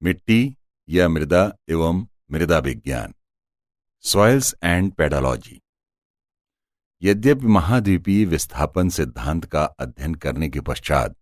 मिट्टी या मृदा एवं मृदा विज्ञान, सॉइल्स एंड पेडोलॉजी। यद्यपि महाद्वीपीय विस्थापन सिद्धांत का अध्ययन करने के पश्चात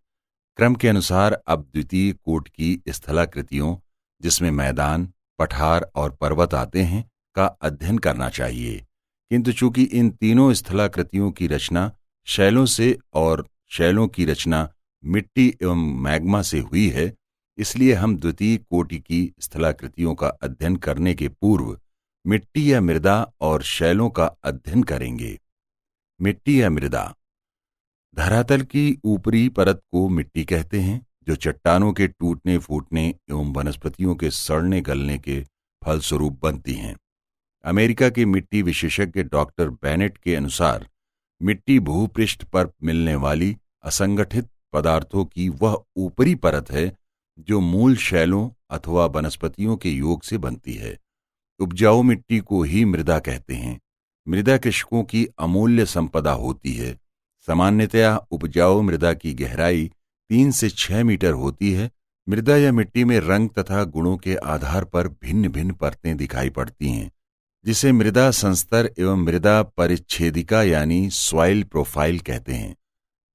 क्रम के अनुसार अब द्वितीय कोट की स्थलाकृतियों, जिसमें मैदान, पठार और पर्वत आते हैं, का अध्ययन करना चाहिए, किंतु चूंकि इन तीनों स्थलाकृतियों की रचना शैलों से और शैलों की रचना मिट्टी एवं मैग्मा से हुई है, इसलिए हम द्वितीय कोटि की स्थलाकृतियों का अध्ययन करने के पूर्व मिट्टी या मृदा और शैलों का अध्ययन करेंगे। मिट्टी या मृदा। धरातल की ऊपरी परत को मिट्टी कहते हैं, जो चट्टानों के टूटने फूटने एवं वनस्पतियों के सड़ने गलने के फलस्वरूप बनती हैं। अमेरिका के मिट्टी विशेषज्ञ डॉक्टर बेनेट के अनुसार मिट्टी भूपृष्ठ पर मिलने वाली असंगठित पदार्थों की वह ऊपरी परत है जो मूल शैलों अथवा वनस्पतियों के योग से बनती है। उपजाऊ मिट्टी को ही मृदा कहते हैं। मृदा कृषकों की अमूल्य संपदा होती है। सामान्यतया उपजाऊ मृदा की गहराई 3 से 6 मीटर होती है। मृदा या मिट्टी में रंग तथा गुणों के आधार पर भिन्न भिन्न परतें दिखाई पड़ती हैं, जिसे मृदा संस्तर एवं मृदा परिच्छेदिका यानी सॉइल प्रोफाइल कहते हैं।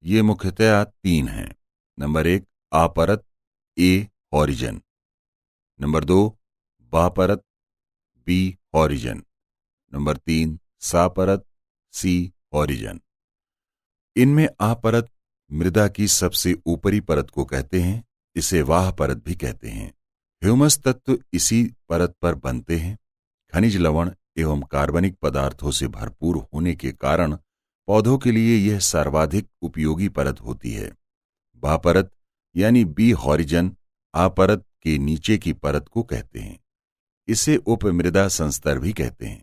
ये मुख्यतया 3 हैं। नंबर 1 आ परत, ए हॉरिजन। नंबर 2 बा परत, बी हॉरिजन। नंबर 3 सा परत, सी हॉरिजन। इनमें आ परत मृदा की सबसे ऊपरी परत को कहते हैं। इसे वाह परत भी कहते हैं। ह्यूमस तत्व इसी परत पर बनते हैं। खनिज लवण एवं कार्बनिक पदार्थों से भरपूर होने के कारण पौधों के लिए यह सर्वाधिक उपयोगी परत होती है। बा परत यानी बी हॉरिजन आ परत के नीचे की परत को कहते हैं। इसे उपमृदा संस्तर भी कहते हैं।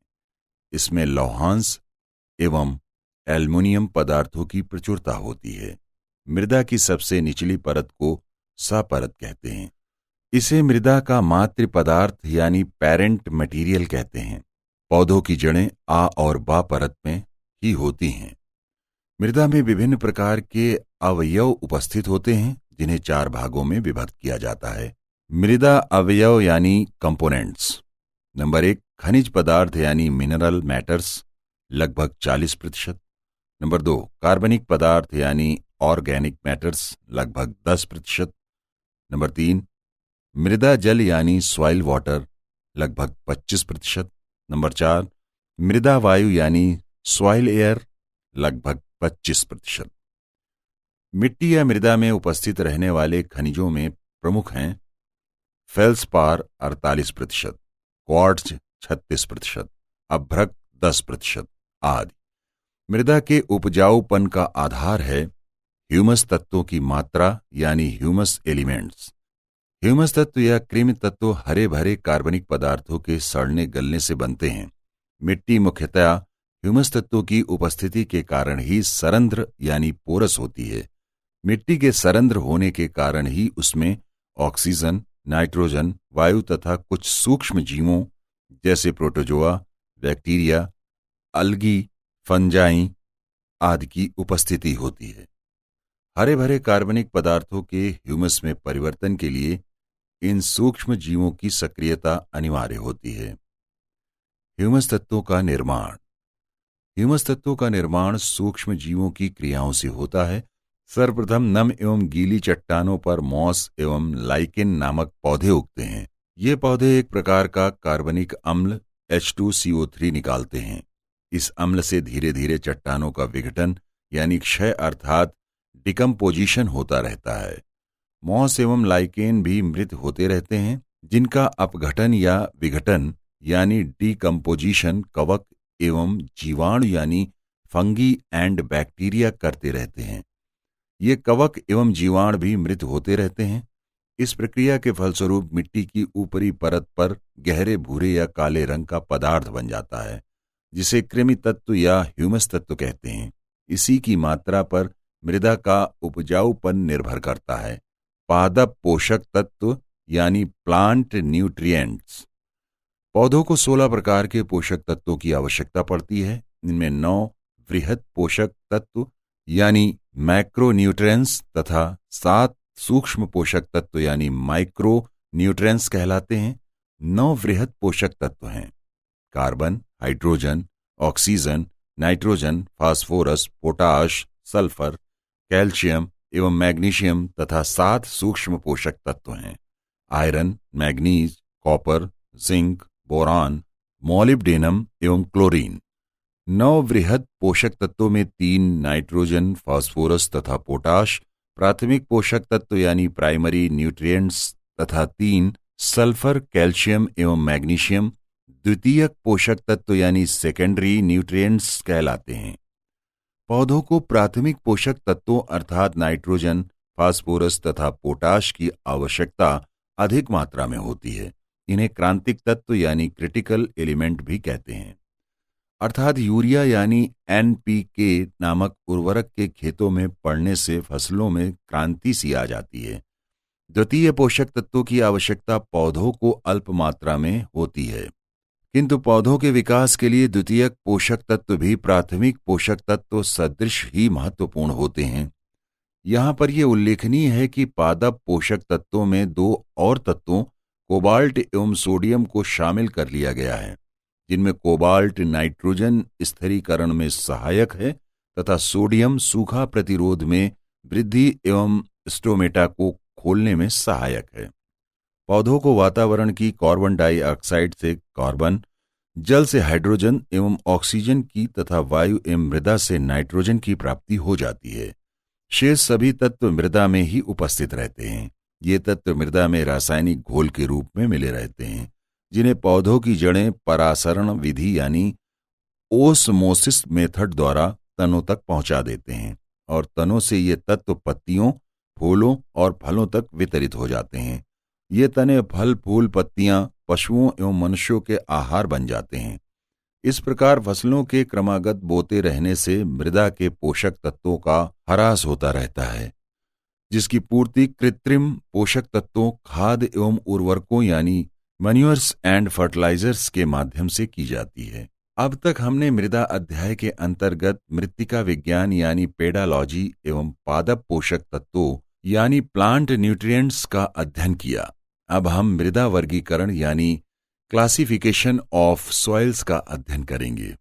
इसमें लौहांश एवं एल्युमिनियम पदार्थों की प्रचुरता होती है। मृदा की सबसे निचली परत को सा परत कहते हैं। इसे मृदा का मातृ पदार्थ यानी पेरेंट मटेरियल कहते हैं। पौधों की जड़ें आ और बा परत में ही होती हैं। मृदा में विभिन्न प्रकार के अवयव उपस्थित होते हैं, जिन्हें 4 भागों में विभक्त किया जाता है। मृदा अवयव यानी कंपोनेंट्स। नंबर 1 खनिज पदार्थ यानी मिनरल मैटर्स, लगभग 40%। नंबर 2 कार्बनिक पदार्थ यानी ऑर्गेनिक मैटर्स, लगभग 10%। नंबर 3 मृदा जल यानी सॉइल वाटर, लगभग 25%। नंबर 4 मृदा वायु यानी सॉइल एयर, लगभग 25%। मिट्टी या मृदा में उपस्थित रहने वाले खनिजों में प्रमुख हैं फेल्सपार 48%, क्वार्ट्ज 36%, अभ्रक 10% आदि। मृदा के उपजाऊपन का आधार है ह्यूमस तत्वों की मात्रा यानी ह्यूमस एलिमेंट्स। ह्यूमस तत्व या कृमि तत्व हरे भरे कार्बनिक पदार्थों के सड़ने गलने से बनते हैं। मिट्टी मुख्यतया ह्यूमस तत्वों की उपस्थिति के कारण ही सरंध्र यानी पोरस होती है। मिट्टी के सरंध्र होने के कारण ही उसमें ऑक्सीजन, नाइट्रोजन, वायु तथा कुछ सूक्ष्म जीवों जैसे प्रोटोजोआ, बैक्टीरिया, अलगी, फंजाई आदि की उपस्थिति होती है। हरे भरे कार्बनिक पदार्थों के ह्यूमस में परिवर्तन के लिए इन सूक्ष्म जीवों की सक्रियता अनिवार्य होती है। ह्यूमस तत्वों का निर्माण। ह्यूमस तत्वों का निर्माण सूक्ष्म जीवों की क्रियाओं से होता है। सर्वप्रथम नम एवं गीली चट्टानों पर मॉस एवं लाइकेन नामक पौधे उगते हैं। ये पौधे एक प्रकार का कार्बनिक अम्ल H2CO3 निकालते हैं। इस अम्ल से धीरे धीरे चट्टानों का विघटन यानी क्षय अर्थात डिकम्पोजिशन होता रहता है। मॉस एवं लाइकेन भी मृत होते रहते हैं, जिनका अपघटन या विघटन यानी डिकम्पोजिशन कवक एवं जीवाणु यानी फंगी एंड बैक्टीरिया करते रहते हैं। ये कवक एवं जीवाणु भी मृत होते रहते हैं। इस प्रक्रिया के फलस्वरूप मिट्टी की ऊपरी परत पर गहरे भूरे या काले रंग का पदार्थ बन जाता है, जिसे कृमि तत्व या ह्यूमस तत्व कहते हैं। इसी की मात्रा पर मृदा का उपजाऊपन निर्भर करता है। पादप पोषक तत्व यानी प्लांट न्यूट्रिएंट्स। पौधों को 16 प्रकार के पोषक तत्वों की आवश्यकता पड़ती है। इनमें 9 वृहद पोषक तत्व यानी मैक्रो न्यूट्रिएंट्स तथा 7 सूक्ष्म पोषक तत्व यानी माइक्रो न्यूट्रिएंट्स कहलाते हैं। 9 वृहद पोषक तत्व हैं: carbon, hydrogen, oxygen, nitrogen, phosphorus, potash, sulphur, calcium एवं मैग्नीशियम तथा 7 सूक्ष्म पोषक तत्व हैं: iron, manganese, copper, zinc, boron, molybdenum एवं क्लोरीन। 9 वृहद पोषक तत्वों में 3 नाइट्रोजन, फास्फोरस तथा पोटाश प्राथमिक पोषक तत्व यानी प्राइमरी न्यूट्रिएंट्स तथा 3 सल्फर, कैल्शियम एवं मैग्नीशियम द्वितीयक पोषक तत्व यानी सेकेंडरी न्यूट्रिएंट्स कहलाते हैं। पौधों को प्राथमिक पोषक तत्वों अर्थात नाइट्रोजन, फास्फोरस तथा पोटाश की आवश्यकता अधिक मात्रा में होती है। इन्हें क्रांतिक तत्व यानी क्रिटिकल एलिमेंट भी कहते हैं। अर्थात यूरिया यानी NPK नामक उर्वरक के खेतों में पड़ने से फसलों में क्रांति सी आ जाती है। द्वितीय पोषक तत्वों की आवश्यकता पौधों को अल्प मात्रा में होती है, किंतु पौधों के विकास के लिए द्वितीयक पोषक तत्व भी प्राथमिक पोषक तत्व सदृश ही महत्वपूर्ण होते हैं। यहाँ पर यह उल्लेखनीय है कि पादप पोषक तत्वों में 2 और तत्वों कोबाल्ट एवं सोडियम को शामिल कर लिया गया है, जिनमें कोबाल्ट नाइट्रोजन स्थिरीकरण में सहायक है तथा सोडियम सूखा प्रतिरोध में वृद्धि एवं स्टोमेटा को खोलने में सहायक है। पौधों को वातावरण की कार्बन डाइऑक्साइड से कार्बन, जल से हाइड्रोजन एवं ऑक्सीजन की तथा वायु एवं मृदा से नाइट्रोजन की प्राप्ति हो जाती है। शेष सभी तत्व मृदा में ही उपस्थित रहते हैं। ये तत्व मृदा में रासायनिक घोल के रूप में मिले रहते हैं, जिन्हें पौधों की जड़ें परासरण विधि यानी ओस्मोसिस मेथड द्वारा तनों तक पहुंचा देते हैं और तनों से ये तत्व पत्तियों, फूलों और फलों तक वितरित हो जाते हैं। ये तने फल, फूल, पत्तियां पशुओं एवं मनुष्यों के आहार बन जाते हैं। इस प्रकार फसलों के क्रमागत बोते रहने से मृदा के पोषक तत्वों का ह्रास होता रहता है, जिसकी पूर्ति कृत्रिम पोषक तत्वों, खाद एवं उर्वरकों यानी मैन्योर्स एंड फर्टिलाइजर्स के माध्यम से की जाती है। अब तक हमने मृदा अध्याय के अंतर्गत मृत्तिका विज्ञान यानी पेडालॉजी एवं पादप पोषक तत्वों यानी प्लांट न्यूट्रिएंट्स का अध्ययन किया। अब हम मृदा वर्गीकरण यानी क्लासिफिकेशन ऑफ सॉइल्स का अध्ययन करेंगे।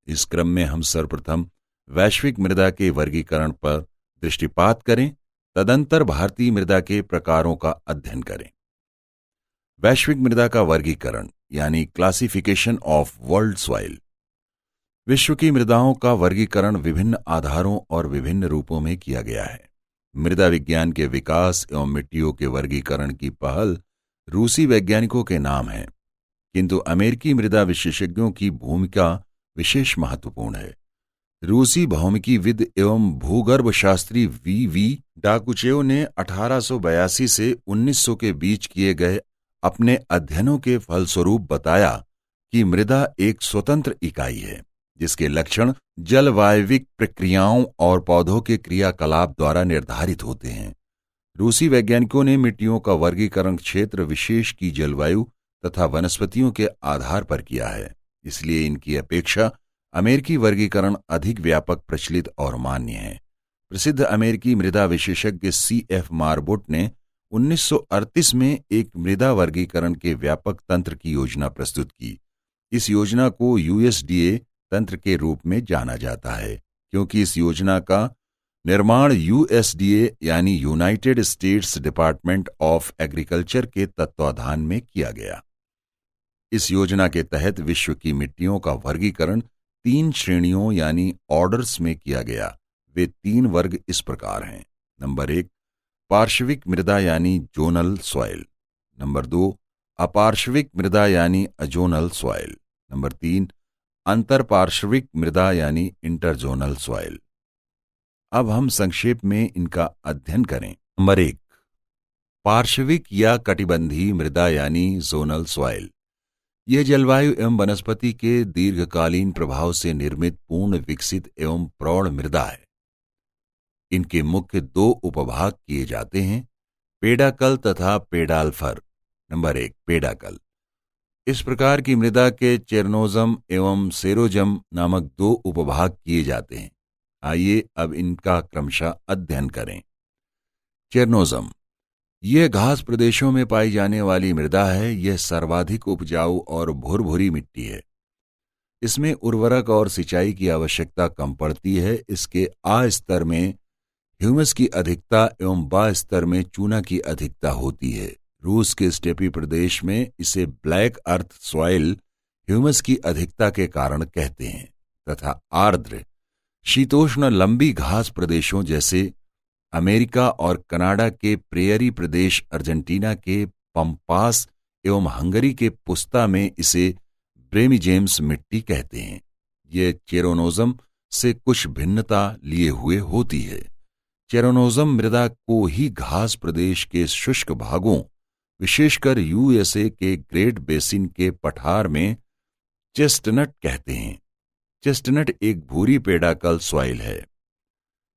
इस क्रम में हम सर्वप्रथम वैश्विक मृदा के वर्गीकरण पर दृष्टिपात करें, तदंतर भारतीय मृदा के प्रकारों का अध्ययन करें। वैश्विक मृदा का वर्गीकरण यानी क्लासिफिकेशन ऑफ वर्ल्ड सॉइल। विश्व की मृदाओं का वर्गीकरण विभिन्न आधारों और विभिन्न रूपों में किया गया है। मृदा विज्ञान के विकास एवं मिट्टियों के वर्गीकरण की पहल रूसी वैज्ञानिकों के नाम है, किंतु अमेरिकी मृदा विशेषज्ञों की भूमिका विशेष महत्वपूर्ण है। रूसी भौमिकीविद एवं भूगर्भ शास्त्री V.V. डाकुचेव ने 1882 से 1900 के बीच किए गए अपने अध्ययनों के फलस्वरूप बताया कि मृदा एक स्वतंत्र इकाई है, जिसके लक्षण जलवायविक प्रक्रियाओं और पौधों के क्रियाकलाप द्वारा निर्धारित होते हैं। रूसी वैज्ञानिकों ने मिट्टियों का वर्गीकरण क्षेत्र विशेष की जलवायु तथा वनस्पतियों के आधार पर किया है, इसलिए इनकी अपेक्षा अमेरिकी वर्गीकरण अधिक व्यापक, प्रचलित और मान्य है। प्रसिद्ध अमेरिकी मृदा विशेषज्ञ C.F. मार्बोट ने 1938 में एक मृदा वर्गीकरण के व्यापक तंत्र की योजना प्रस्तुत की। इस योजना को USDA तंत्र के रूप में जाना जाता है, क्योंकि इस योजना का निर्माण USDA यानी United states department of agriculture के तत्वाधान में किया गया। इस योजना के तहत विश्व की मिट्टियों का वर्गीकरण 3 श्रेणियों यानी ऑर्डर्स में किया गया। वे 3 वर्ग इस प्रकार हैं: नंबर 1 पार्श्विक मृदा यानी जोनल सॉइल, नंबर 2 अपार्श्विक मृदा यानी अजोनल सॉइल, नंबर 3 अंतर पार्श्विक मृदा यानी इंटरजोनल सॉइल। अब हम संक्षेप में इनका अध्ययन करें। नंबर 1 पार्श्विक या कटिबंधीय मृदा यानी जोनल सॉइल। यह जलवायु एवं वनस्पति के दीर्घकालीन प्रभाव से निर्मित पूर्ण विकसित एवं प्रौढ़ मृदा है। इनके मुख्य 2 उपभाग किए जाते हैं, पेडाकल तथा पेडाल्फर। नंबर 1 पेडाकल। इस प्रकार की मृदा के चेरनोजम एवं सेरोजम नामक 2 उपभाग किए जाते हैं। आइए अब इनका क्रमशः अध्ययन करें। चेरनोजम यह घास प्रदेशों में पाई जाने वाली मृदा है। यह सर्वाधिक उपजाऊ और भुरभुरी मिट्टी है। इसमें उर्वरक और सिंचाई की आवश्यकता कम पड़ती है। इसके आ स्तर में ह्यूमस की अधिकता एवं बा स्तर में चूना की अधिकता होती है। रूस के स्टेपी प्रदेश में इसे ब्लैक अर्थ सॉइल ह्यूमस की अधिकता के कारण कहते हैं, तथा आर्द्र शीतोष्ण लंबी घास प्रदेशों जैसे अमेरिका और कनाडा के प्रेयरी प्रदेश, अर्जेंटीना के पंपास एवं हंगरी के पुस्ता में इसे ब्रेमिजेम्स मिट्टी कहते हैं। ये चेरोनोजम से कुछ भिन्नता लिए हुए होती है। चेरोनोजम मृदा को ही घास प्रदेश के शुष्क भागों, विशेषकर यूएसए के ग्रेट बेसिन के पठार में चेस्टनट कहते हैं। चेस्टनट एक भूरी पेडाकल सॉइल है।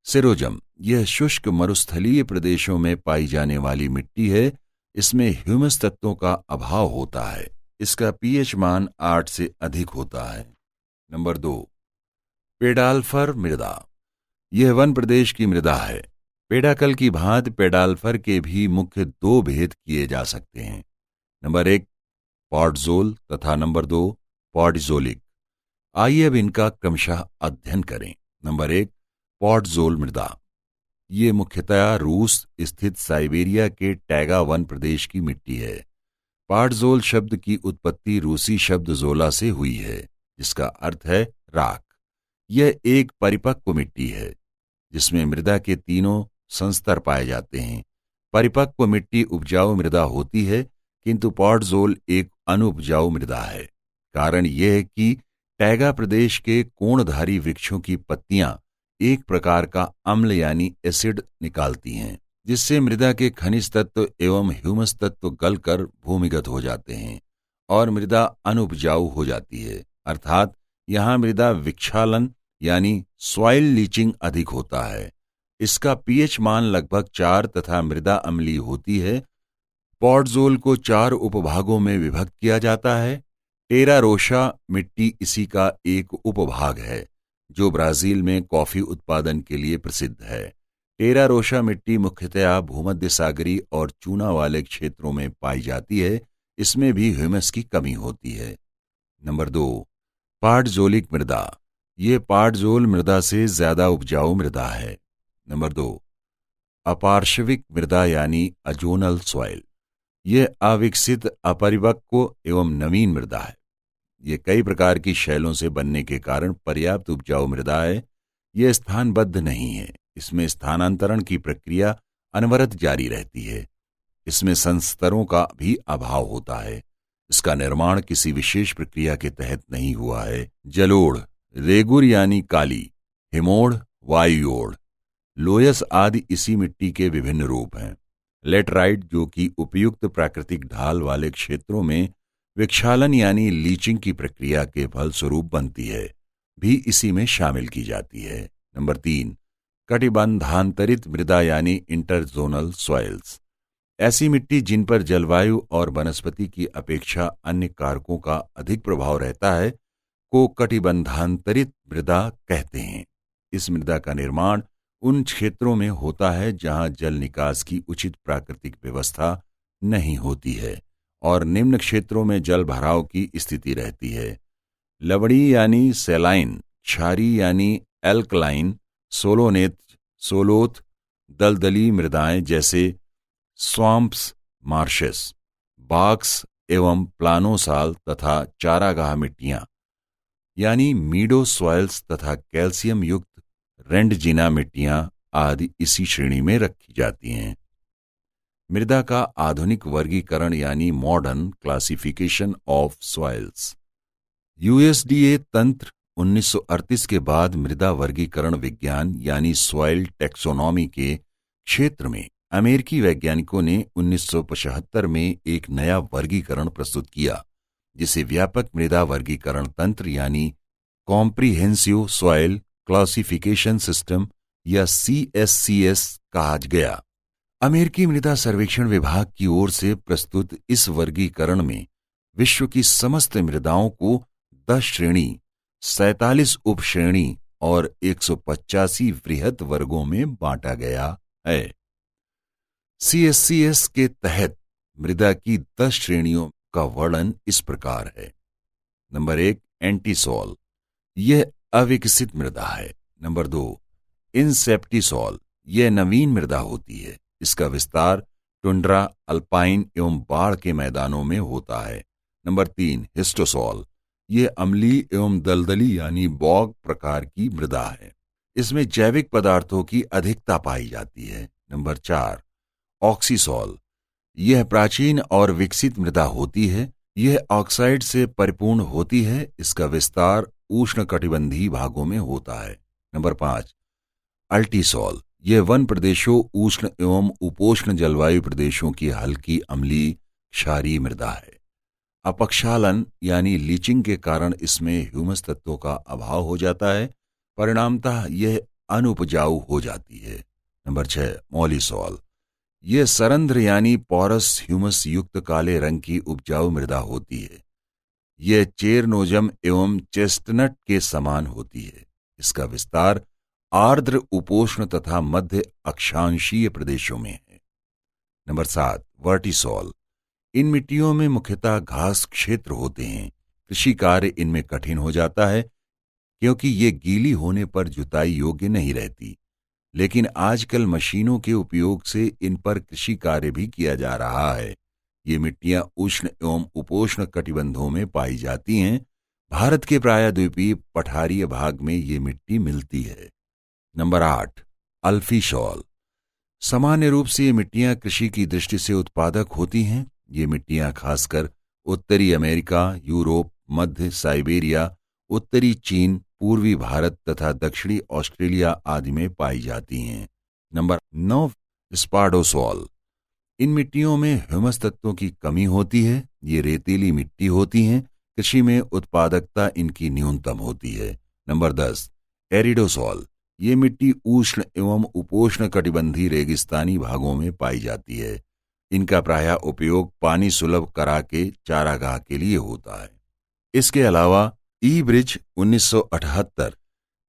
सेरोजम यह शुष्क मरुस्थलीय प्रदेशों में पाई जाने वाली मिट्टी है। इसमें ह्यूमस तत्वों का अभाव होता है। इसका पीएच मान 8 से अधिक होता है। नंबर 2, पेडाल्फर मृदा। यह वन प्रदेश की मृदा है। पेडाकल की भांति पेडाल्फर के भी मुख्य 2 भेद किए जा सकते हैं। नंबर 1 पॉडजोल तथा नंबर 2 पॉडजोलिक। आइए अब इनका क्रमशः अध्ययन करें। नंबर 1 पॉडजोल मृदा। ये मुख्यतया रूस स्थित साइबेरिया के टैगा वन प्रदेश की मिट्टी है। पॉडजोल शब्द की उत्पत्ति रूसी शब्द जोला से हुई है, जिसका अर्थ है राख। यह एक परिपक्व मिट्टी है जिसमें मृदा के तीनों संस्तर पाए जाते हैं। परिपक्व मिट्टी उपजाऊ मृदा होती है, किंतु पॉडजोल एक अनुपजाऊ मृदा है। कारण यह है कि टैगा प्रदेश के कोणधारी वृक्षों की पत्तियां एक प्रकार का अम्ल यानी एसिड निकालती हैं, जिससे मृदा के खनिज तत्व एवं ह्यूमस तत्व गलकर भूमिगत हो जाते हैं और मृदा अनुपजाऊ हो जाती है। अर्थात यहां मृदा विक्षालन यानी सॉइल लीचिंग अधिक होता है। इसका पीएच मान लगभग 4 तथा मृदा अम्लीय होती है। पॉडजोल को 4 उपभागों में विभक्त किया जाता है। टेरा रोशा मिट्टी इसी का एक उपभाग है, जो ब्राजील में कॉफी उत्पादन के लिए प्रसिद्ध है। टेरा रोशा मिट्टी मुख्यतया भूमध्य सागरीय और चूना वाले क्षेत्रों में पाई जाती है। इसमें भी ह्यूमस की कमी होती है। नंबर 2 पॉडजोलिक मृदा। ये पॉडजोल मृदा से ज्यादा उपजाऊ मृदा है। नंबर 2 अपार्श्विक मृदा यानी अजोनल सॉइल। यह अविकसित, अपरिपक्व एवं नवीन मृदा है। ये कई प्रकार की शैलों से बनने के कारण पर्याप्त उपजाऊ मृदा है। यह स्थानबद्ध नहीं है। इसमें स्थानांतरण की प्रक्रिया अनवरत जारी रहती है। इसमें संस्तरों का भी अभाव होता है। इसका निर्माण किसी विशेष प्रक्रिया के तहत नहीं हुआ है। जलोढ़, रेगुर यानी काली, हिमोड़, वायुयोड़, लोयस आदि इसी मिट्टी के विभिन्न रूप हैं। लेटराइट, जो कि उपयुक्त प्राकृतिक ढाल वाले क्षेत्रों में विक्षालन यानी लीचिंग की प्रक्रिया के फलस्वरूप बनती है, भी इसी में शामिल की जाती है। नंबर 3 कटिबंधांतरित मृदा यानी इंटरजोनल सॉइल्स। ऐसी मिट्टी जिन पर जलवायु और वनस्पति की अपेक्षा अन्य कारकों का अधिक प्रभाव रहता है को कटिबंधांतरित मृदा कहते हैं। इस मृदा का निर्माण उन क्षेत्रों में होता है जहां जल निकास की उचित प्राकृतिक व्यवस्था नहीं होती है और निम्न क्षेत्रों में जल भराव की स्थिति रहती है। लवणी यानी सेलाइन, क्षारी यानी एल्कलाइन, सोलोथ, दलदली मृदाएं जैसे स्वाम्प्स, मार्शेस, बाक्स एवं प्लानोसाल तथा चारागाह मिट्टियां यानी मीडो सॉइल्स तथा कैल्शियम युक्त रेंडजिना मिट्टियां आदि इसी श्रेणी में रखी जाती हैं। मृदा का आधुनिक वर्गीकरण यानी modern classification of soils. USDA तंत्र 1938 के बाद मृदा वर्गीकरण विज्ञान यानी सॉइल टेक्सोनॉमी के क्षेत्र में अमेरिकी वैज्ञानिकों ने 1975 में एक नया वर्गीकरण प्रस्तुत किया, जिसे व्यापक मृदा वर्गीकरण तंत्र यानी कॉम्प्रिहेंसिव सॉइल क्लासिफिकेशन सिस्टम या CSCS कहा गया। अमेरिकी मृदा सर्वेक्षण विभाग की ओर से प्रस्तुत इस वर्गीकरण में विश्व की समस्त मृदाओं को 10 श्रेणी, 47 उपश्रेणी और 185 वृहत वर्गों में बांटा गया है। CSCS के तहत मृदा की 10 श्रेणियों का वर्णन इस प्रकार है। नंबर 1, एंटीसॉल, यह अविकसित मृदा है। नंबर 2, इंसेप्टिसॉल, यह नवीन मृदा होती है। इसका विस्तार टुंड्रा, अल्पाइन एवं बाढ़ के मैदानों में होता है। नंबर 3, हिस्टोसॉल, यह अम्लीय एवं दलदली यानी बॉग प्रकार की मृदा है। इसमें जैविक पदार्थों की अधिकता पाई जाती है। नंबर 4, ऑक्सीसॉल, यह प्राचीन और विकसित मृदा होती है। यह ऑक्साइड से परिपूर्ण होती है। इसका विस्तार उष्णकटिबंधीय भागों में होता है। नंबर 5, अल्टीसॉल, यह वन प्रदेशों, उष्ण एवं उपोष्ण जलवायु प्रदेशों की हल्की अम्लीय क्षारीय मृदा है। अपक्षालन यानी लीचिंग के कारण इसमें ह्यूमस तत्वों का अभाव हो जाता है। परिणामतः यह अनुपजाऊ हो जाती है। नंबर 6, मॉलिसॉल, यह सरंध्र यानी पोरस ह्यूमस युक्त काले रंग की उपजाऊ मृदा होती है। यह चेरनोजम एवं चेस्टनट के समान होती है। इसका विस्तार आर्द्र उपोष्ण तथा मध्य अक्षांशीय प्रदेशों में है। नंबर 7, वर्टिसॉल, इन मिट्टियों में मुख्यतः घास क्षेत्र होते हैं। कृषि कार्य इनमें कठिन हो जाता है क्योंकि ये गीली होने पर जुताई योग्य नहीं रहती। लेकिन आजकल मशीनों के उपयोग से इन पर कृषि कार्य भी किया जा रहा है। ये मिट्टियां उष्ण एवं उपोष्ण कटिबंधों में पाई जाती हैं। भारत के प्रायद्वीपीय पठारीय भाग में ये मिट्टी मिलती है। नंबर 8, अल्फीसॉल, सामान्य रूप से ये मिट्टियां कृषि की दृष्टि से उत्पादक होती हैं। ये मिट्टियां खासकर उत्तरी अमेरिका, यूरोप, मध्य साइबेरिया, उत्तरी चीन, पूर्वी भारत तथा दक्षिणी ऑस्ट्रेलिया आदि में पाई जाती हैं। नंबर 9, स्पार्डोसॉल, इन मिट्टियों में ह्यूमस तत्वों की कमी होती है। ये रेतीली मिट्टी होती हैं। कृषि में उत्पादकता इनकी न्यूनतम होती है। नंबर 10, एरिडोसॉल, ये मिट्टी उष्ण एवं उपोष्ण कटिबंधीय रेगिस्तानी भागों में पाई जाती है। इनका प्रायः उपयोग पानी सुलभ करा के चारागाह के लिए होता है। इसके अलावा ई ब्रिज 1978,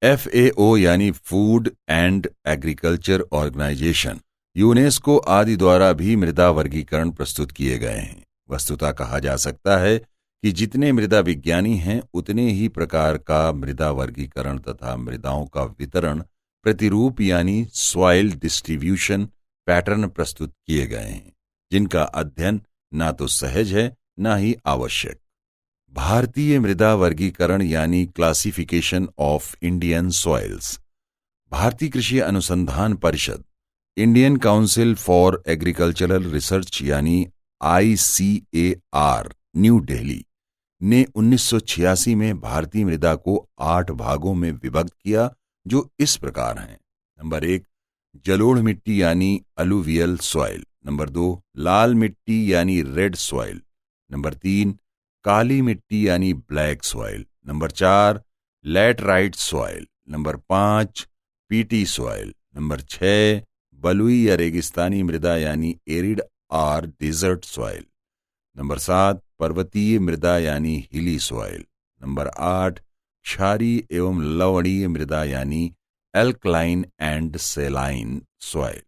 FAO यानी food and agriculture organization, UNESCO आदि द्वारा भी मृदा वर्गीकरण प्रस्तुत किए गए हैं। वस्तुतः कहा जा सकता है कि जितने मृदा विज्ञानी हैं उतने ही प्रकार का मृदा वर्गीकरण तथा मृदाओं का वितरण प्रतिरूप यानी सॉइल डिस्ट्रीब्यूशन पैटर्न प्रस्तुत किए गए हैं, जिनका अध्ययन ना तो सहज है ना ही आवश्यक। भारतीय मृदा वर्गीकरण यानी क्लासिफिकेशन ऑफ इंडियन सॉइल्स, भारतीय कृषि अनुसंधान परिषद, Indian council for agricultural research यानी ICAR, न्यू दिल्ली ने 1986 में भारतीय मृदा को 8 भागों में विभक्त किया, जो इस प्रकार हैं। नंबर 1, जलोढ़ मिट्टी यानी अलुवियल सॉइल। नंबर 2, लाल मिट्टी यानी रेड सॉइल। नंबर 3, काली मिट्टी यानी black soil. Number 4, laterite soil. Number 5, PT soil. Number 6, बलुई या रेगिस्तानी मृदा यानी एरिड और डेजर्ट सॉइल। नंबर 7, पर्वतीय मृदा यानी हिली सॉइल। नंबर 8, क्षारीय एवं लवणीय मृदा यानी एल्कलाइन एंड सेलाइन सॉइल।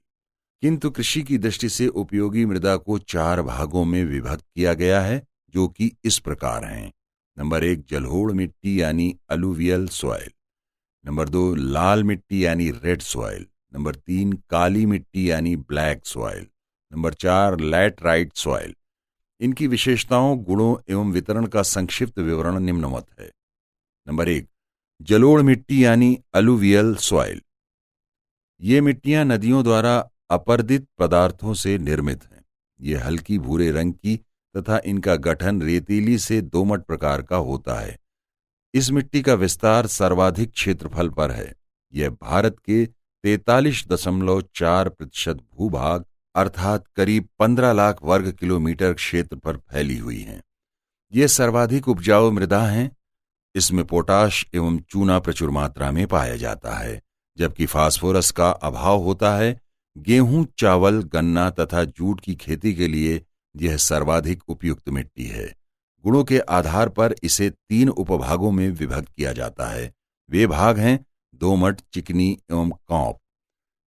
किंतु कृषि की दृष्टि से उपयोगी मृदा को 4 भागों में विभक्त किया गया है, जो कि इस प्रकार हैं। नंबर 1, जलोढ़ मिट्टी यानी अलुवियल सॉइल। नंबर 2, लाल मिट्टी यानी रेड सॉइल। नंबर 3, काली मिट्टी यानी black soil. Number 4, laterite soil. इनकी विशेषताओं, गुणों एवं वितरण का संक्षिप्त विवरण निम्नवत है। नंबर 1, जलोढ़ मिट्टी यानी अलुवियल सॉइल। ये मिट्टियां नदियों द्वारा अपर्दित पदार्थों से निर्मित हैं। ये हल्की भूरे रंग की तथा इनका गठन रेतीली से दोमट प्रकार का होता है। इस मिट्टी का विस्तार सर्वाधिक क्षेत्रफल पर है। यह भारत के 43.4% भूभाग अर्थात करीब 15 लाख वर्ग किलोमीटर क्षेत्र पर फैली हुई हैं। ये सर्वाधिक उपजाऊ मृदा हैं। इसमें पोटाश एवं चूना प्रचुर मात्रा में पाया जाता है, जबकि फास्फोरस का अभाव होता है। गेहूं, चावल, गन्ना तथा जूट की खेती के लिए यह सर्वाधिक उपयुक्त मिट्टी है। गुणों के आधार पर इसे 3 उपभागों में विभक्त किया जाता है। वे भाग हैं दोमट, चिकनी एवं कौप,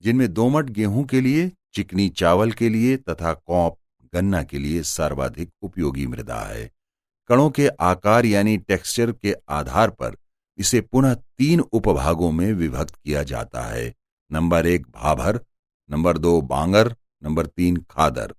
जिनमें दोमट गेहूं के लिए, चिकनी चावल के लिए तथा कॉप गन्ना के लिए सर्वाधिक उपयोगी मृदा है। कणों के आकार यानी टेक्सचर के आधार पर इसे पुनः 3 उपभागों में विभक्त किया जाता है। नंबर 1 भाभर, नंबर 2 बांगर, नंबर 3 खादर।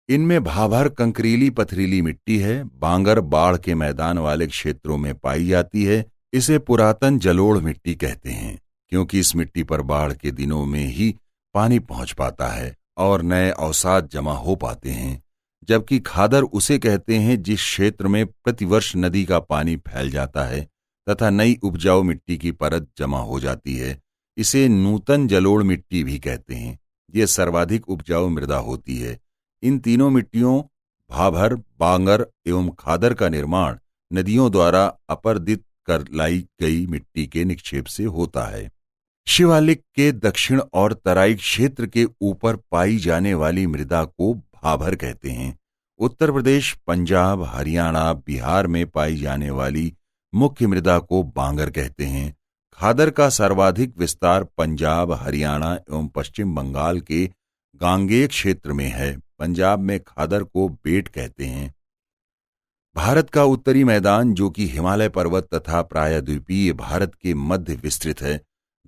इनमें भाभर कंकरीली पथरीली मिट्टी है। बांगर बाढ़ के मैदान वाले क्षेत्रों में पाई जाती है। इसे पुरातन जलोढ़ मिट्टी कहते हैं क्योंकि इस मिट्टी पर बाढ़ के दिनों में ही पानी पहुंच पाता है और नए अवसाद जमा हो पाते हैं। जबकि खादर उसे कहते हैं जिस क्षेत्र में प्रतिवर्ष नदी का पानी फैल जाता है तथा नई उपजाऊ मिट्टी की परत जमा हो जाती है। इसे नूतन जलोढ़ मिट्टी भी कहते हैं। यह सर्वाधिक उपजाऊ मृदा होती है। इन तीनों मिट्टियों भाभर, बांगर एवं खादर का निर्माण नदियों द्वारा अपर्दित कर लाई गई मिट्टी के निक्षेप से होता है। शिवालिक के दक्षिण और तराई क्षेत्र के ऊपर पाई जाने वाली मृदा को भाभर कहते हैं। उत्तर प्रदेश, पंजाब, हरियाणा, बिहार में पाई जाने वाली मुख्य मृदा को बांगर कहते हैं। खादर का सर्वाधिक विस्तार पंजाब, हरियाणा एवं पश्चिम बंगाल के गांगेय क्षेत्र में है। पंजाब में खादर को बेट कहते हैं। भारत का उत्तरी मैदान, जो कि हिमालय पर्वत तथा प्रायद्वीपीय भारत के मध्य विस्तृत है,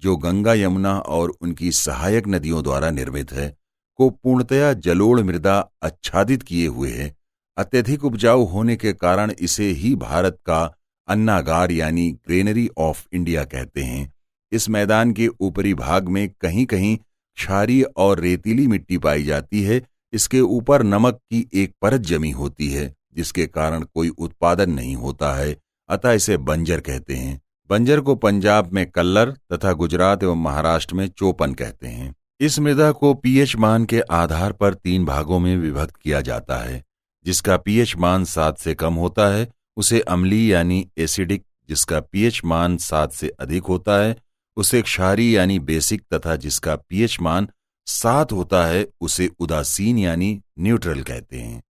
जो गंगा, यमुना और उनकी सहायक नदियों द्वारा निर्मित है, को पूर्णतया जलोढ़ मृदा आच्छादित किए हुए है। अत्यधिक उपजाऊ होने के कारण इसे ही भारत का अन्नागार यानी ग्रेनरी ऑफ इंडिया कहते हैं। इस मैदान के ऊपरी भाग में कहीं कहीं क्षारीय और रेतीली मिट्टी पाई जाती है। इसके ऊपर नमक की एक परत जमी होती है जिसके कारण कोई उत्पादन नहीं होता है, अतः इसे बंजर कहते हैं। बंजर को पंजाब में कल्लर तथा गुजरात एवं महाराष्ट्र में चोपन कहते हैं। इस मृदा को पीएच मान के आधार पर 3 भागों में विभक्त किया जाता है। जिसका पीएच मान 7 से कम होता है उसे अम्लीय यानी एसिडिक, जिसका पीएच मान 7 से अधिक होता है उसे क्षारीय यानी बेसिक तथा जिसका पीएच मान 7 होता है उसे उदासीन यानी न्यूट्रल कहते हैं।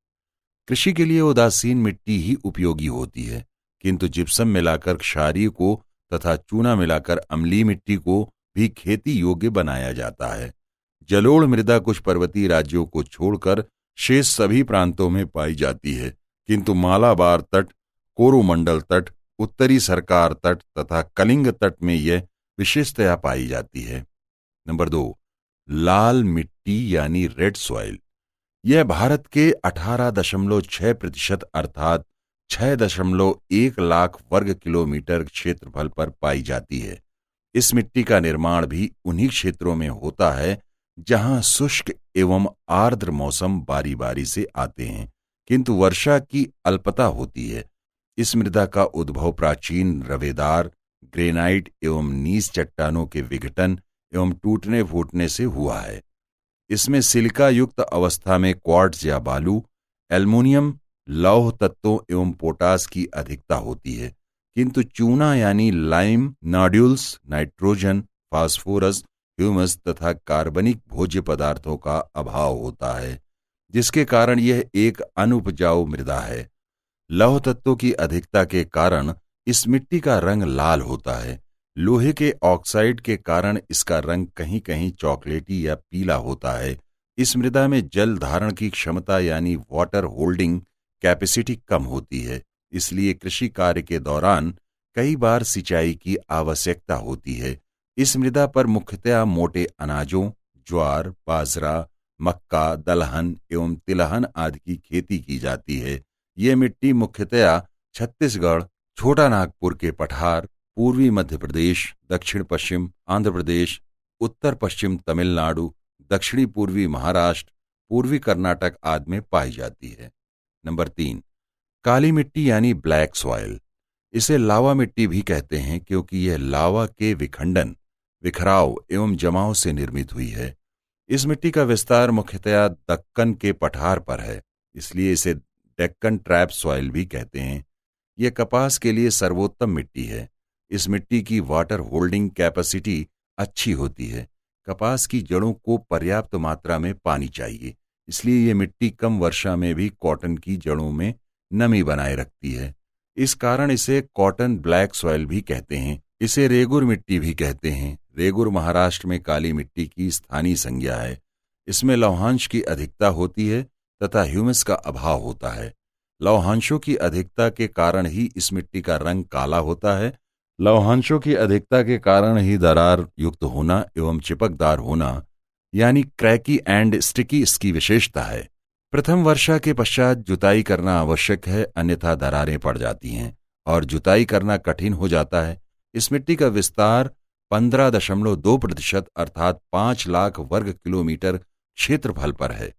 कृषि के लिए उदासीन मिट्टी ही उपयोगी होती है, किंतु जिप्सम मिलाकर क्षारीय को तथा चूना मिलाकर अम्लीय मिट्टी को भी खेती योग्य बनाया जाता है। जलोढ़ मृदा कुछ पर्वतीय राज्यों को छोड़कर शेष सभी प्रांतों में पाई जाती है, किंतु मालाबार तट, कोरोमंडल तट, उत्तरी सरकार तट तथा कलिंग तट में यह विशेषतया पाई जाती है। नंबर 2 लाल मिट्टी यानी रेड सॉइल। यह भारत के 18.6% अर्थात 6.1 लाख वर्ग किलोमीटर क्षेत्रफल पर पाई जाती है। इस मिट्टी का निर्माण भी उन्हीं क्षेत्रों में होता है जहां शुष्क एवं आर्द्र मौसम बारी बारी से आते हैं, किंतु वर्षा की अल्पता होती है। इस मृदा का उद्भव प्राचीन रवेदार, ग्रेनाइट एवं नीस चट्टानों के विघटन एवं टूटने फूटने से हुआ है। इसमें सिलिका युक्त अवस्था में क्वार्ट्ज या बालू, एल्युमिनियम, लौह तत्वों एवं पोटास की अधिकता होती है, किंतु चूना यानी lime, nodules, nitrogen, phosphorus, humus तथा कार्बनिक भोज्य पदार्थों का अभाव होता है, जिसके कारण यह एक अनुपजाऊ मृदा है। लौह तत्वों की अधिकता के कारण इस मिट्टी का रंग लाल होता है। लोहे के ऑक्साइड के कारण इसका रंग कहीं कहीं चॉकलेटी या पीला होता है। इस मृदा में जल धारण की क्षमता यानी वाटर होल्डिंग कैपेसिटी कम होती है, इसलिए कृषि कार्य के दौरान कई बार सिंचाई की आवश्यकता होती है। इस मृदा पर मुख्यतया मोटे अनाजों, ज्वार, बाजरा, मक्का, दलहन एवं तिलहन आदि की खेती की जाती है। ये मिट्टी मुख्यतया छत्तीसगढ़, छोटा नागपुर के पठार, पूर्वी मध्य प्रदेश, दक्षिण पश्चिम आंध्र प्रदेश, उत्तर पश्चिम तमिलनाडु, दक्षिणी पूर्वी महाराष्ट्र, पूर्वी कर्नाटक आदि में पाई जाती है। नंबर 3 काली मिट्टी यानी ब्लैक सॉइल। इसे लावा मिट्टी भी कहते हैं क्योंकि यह लावा के विखंडन, बिखराव एवं जमाव से निर्मित हुई है। इस मिट्टी का विस्तार मुख्यतया दक्कन के पठार पर है, इसलिए इसे डेक्कन ट्रैप सॉइल भी कहते हैं। यह कपास के लिए सर्वोत्तम मिट्टी है। इस मिट्टी की वाटर होल्डिंग कैपेसिटी अच्छी होती है। कपास की जड़ों को पर्याप्त मात्रा में पानी चाहिए, इसलिए यह मिट्टी कम वर्षा में भी कॉटन की जड़ों में नमी बनाए रखती है। इस कारण इसे कॉटन ब्लैक सॉइल भी कहते हैं। इसे रेगुर मिट्टी भी कहते हैं। रेगुर महाराष्ट्र में काली मिट्टी की स्थानीय संज्ञा है। इसमें लवणांश की अधिकता होती है तथा ह्यूमस का अभाव होता है। लवणांशों की अधिकता के कारण ही इस मिट्टी का रंग काला होता है। लवणांशों की अधिकता के कारण ही दरार युक्त होना एवं चिपकदार होना यानी क्रैकी एंड स्टिकी इसकी विशेषता है। प्रथम वर्षा के पश्चात जुताई करना आवश्यक है, अन्यथा दरारें पड़ जाती हैं और जुताई करना कठिन हो जाता है। इस मिट्टी का विस्तार 15.2% अर्थात 5 लाख वर्ग किलोमीटर क्षेत्रफल पर है।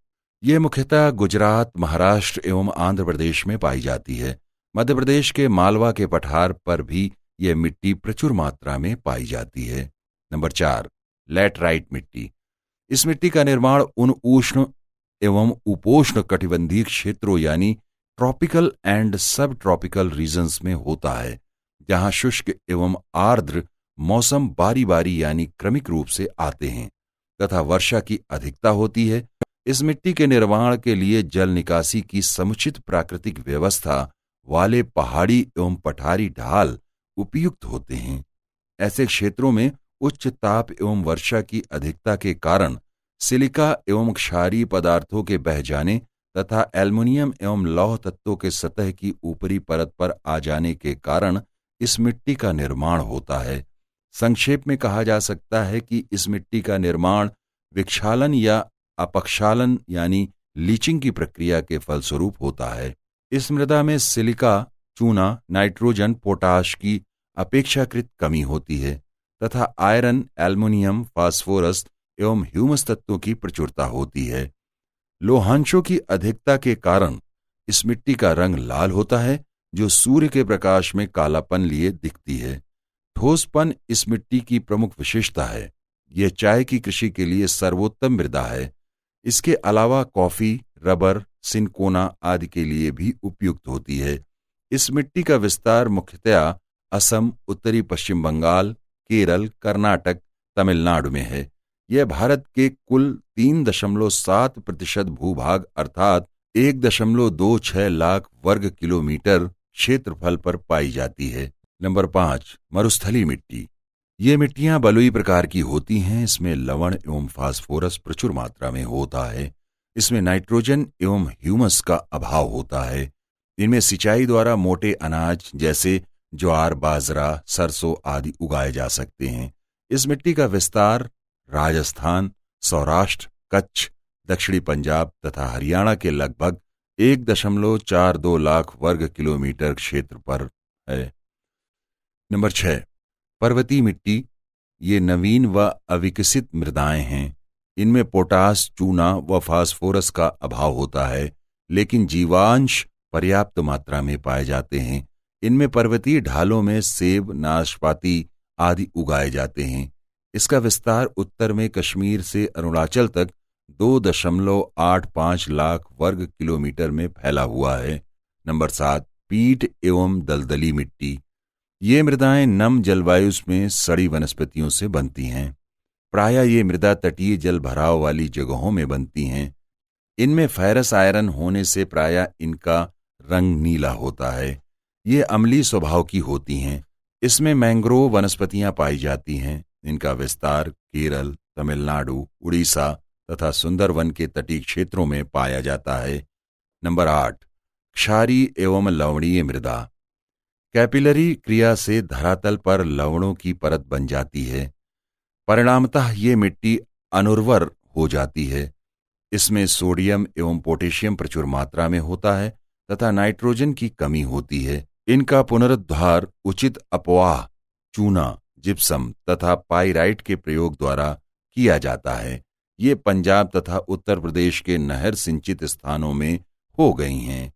यह मुख्यतः गुजरात, महाराष्ट्र एवं आंध्र प्रदेश में पाई जाती है। मध्य प्रदेश के मालवा के पठार पर भी यह मिट्टी प्रचुर मात्रा में पाई जाती है। नंबर 4, लैटराइट मिट्टी। इस मिट्टी का निर्माण उन उष्ण एवं उपोष्ण कटिबंधीय क्षेत्रों यानी ट्रॉपिकल एंड सब ट्रॉपिकल रीजन्स में होता है, जहां शुष्क एवं आर्द्र मौसम बारी बारी यानी क्रमिक रूप से आते हैं तथा वर्षा की अधिकता होती है। इस मिट्टी के निर्माण के लिए जल निकासी की समुचित प्राकृतिक व्यवस्था वाले पहाड़ी एवं पठारी ढाल उपयुक्त होते हैं। ऐसे क्षेत्रों में उच्च ताप एवं वर्षा की अधिकता के कारण सिलिका एवं क्षारीय पदार्थों के बह जाने तथा एल्युमिनियम एवं लौह तत्वों के सतह की ऊपरी परत पर आ जाने के कारण इस मिट्टी का निर्माण होता है। संक्षेप में कहा जा सकता है कि इस मिट्टी का निर्माण विक्षालन या अपक्षालन यानी लीचिंग की प्रक्रिया के फलस्वरूप होता है। इस मृदा में सिलिका, चूना, नाइट्रोजन, पोटाश की अपेक्षाकृत कमी होती है तथा आयरन, एल्युमिनियम, फास्फोरस एवं ह्यूमस तत्वों की प्रचुरता होती है। लोहांशों की अधिकता के कारण इस मिट्टी का रंग लाल होता है, जो सूर्य के प्रकाश में कालापन लिए दिखती है। ठोसपन इस मिट्टी की प्रमुख विशेषता है। यह चाय की कृषि के लिए सर्वोत्तम मृदा है। इसके अलावा कॉफी, रबर, सिनकोना आदि के लिए भी उपयुक्त होती है। इस मिट्टी का विस्तार मुख्यतया असम, उत्तरी पश्चिम बंगाल, केरल, कर्नाटक, तमिलनाडु में है। यह भारत के कुल 3.7% भूभाग अर्थात 1.26 लाख वर्ग किलोमीटर क्षेत्रफल पर पाई जाती है। नंबर 5, मरुस्थली मिट्टी। ये मिट्टियां बलुई प्रकार की होती हैं। इसमें लवण एवं फास्फोरस प्रचुर मात्रा में होता है। इसमें नाइट्रोजन एवं ह्यूमस का अभाव होता है। इनमें सिंचाई द्वारा मोटे अनाज जैसे ज्वार, बाजरा, सरसों आदि उगाए जा सकते हैं। इस मिट्टी का विस्तार राजस्थान, सौराष्ट्र, कच्छ, दक्षिणी पंजाब तथा हरियाणा के लगभग 1.42 लाख वर्ग किलोमीटर क्षेत्र पर है। नंबर 6, पर्वतीय मिट्टी। ये नवीन व अविकसित मृदाएं हैं। इनमें पोटास, चूना व फास्फोरस का अभाव होता है, लेकिन जीवांश पर्याप्त मात्रा में पाए जाते हैं। इनमें पर्वतीय ढालों में सेब, नाशपाती आदि उगाए जाते हैं। इसका विस्तार उत्तर में कश्मीर से अरुणाचल तक 2.85 लाख वर्ग किलोमीटर में फैला हुआ है। नंबर 7, पीट एवं दलदली मिट्टी। ये मृदाएं नम जलवायु में सड़ी वनस्पतियों से बनती हैं। प्रायः ये मृदा तटीय जल भराव वाली जगहों में बनती हैं। इनमें फेरस आयरन होने से प्रायः इनका रंग नीला होता है। ये अम्लीय स्वभाव की होती हैं। इसमें मैंग्रोव वनस्पतियां पाई जाती हैं। इनका विस्तार केरल, तमिलनाडु, उड़ीसा तथा सुंदरवन के तटीय क्षेत्रों में पाया जाता है। नंबर 8, क्षारीय एवं लवणीय मृदा। कैपिलरी क्रिया से धरातल पर लवणों की परत बन जाती है। परिणामतः ये मिट्टी अनुर्वर हो जाती है। इसमें सोडियम एवं पोटेशियम प्रचुर मात्रा में होता है तथा नाइट्रोजन की कमी होती है। इनका पुनरुद्धार उचित अपवाह, चूना, जिप्सम तथा पाइराइट के प्रयोग द्वारा किया जाता है। ये पंजाब तथा उत्तर प्रदेश के नहर सिंचित स्थानों में हो गई हैं।